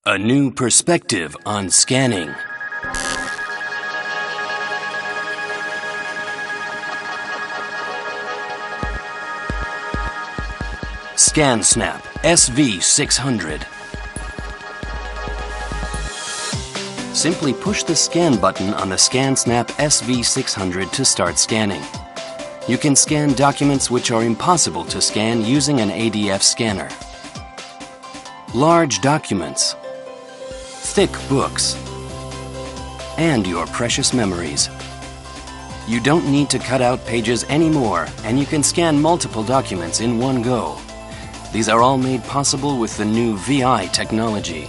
A new perspective on scanning. ScanSnap SV600. Simply push the scan button on the ScanSnap SV600 to start scanning. You can scan documents which are impossible to scan using an ADF scanner. Large documents, thick books, and your precious memories. You don't need to cut out pages anymore, and you can scan multiple documents in one go. These are all made possible with the new VI technology.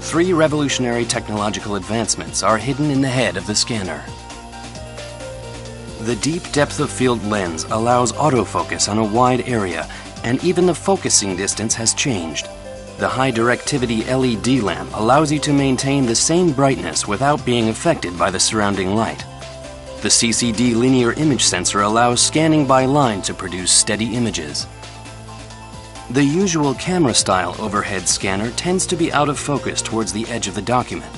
3 revolutionary technological advancements are hidden in the head of the scanner. The deep depth of field lens allows autofocus on a wide area, and even the focusing distance has changed. The high directivity LED lamp allows you to maintain the same brightness without being affected by the surrounding light. The CCD linear image sensor allows scanning by line to produce steady images. The usual camera-style overhead scanner tends to be out of focus towards the edge of the document,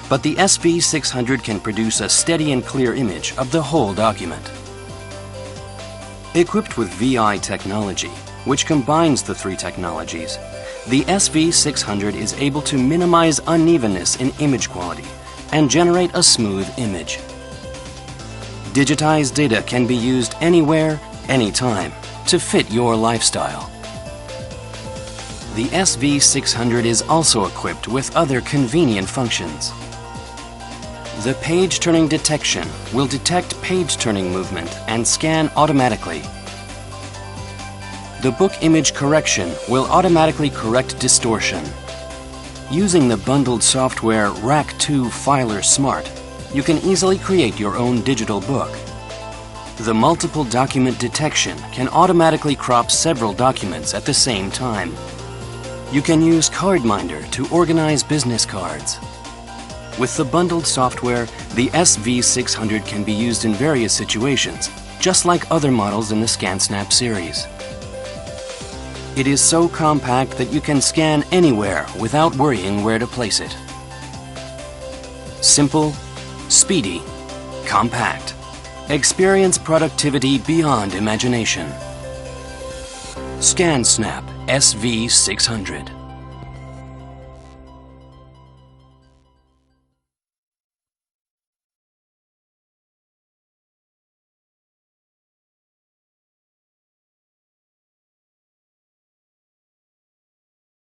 but the SV600 can produce a steady and clear image of the whole document. Equipped with VI technology, which combines the 3 technologies, the SV600 is able to minimize unevenness in image quality and generate a smooth image. Digitized data can be used anywhere, anytime, to fit your lifestyle. The SV600 is also equipped with other convenient functions. The page-turning detection will detect page-turning movement and scan automatically. The book image correction will automatically correct distortion. Using the bundled software RAC2 Filer Smart, you can easily create your own digital book. The multiple document detection can automatically crop several documents at the same time. You can use CardMinder to organize business cards. With the bundled software, the SV600 can be used in various situations, just like other models in the ScanSnap series. It is so compact that you can scan anywhere without worrying where to place it. Simple, speedy, compact. Experience productivity beyond imagination. ScanSnap SV600.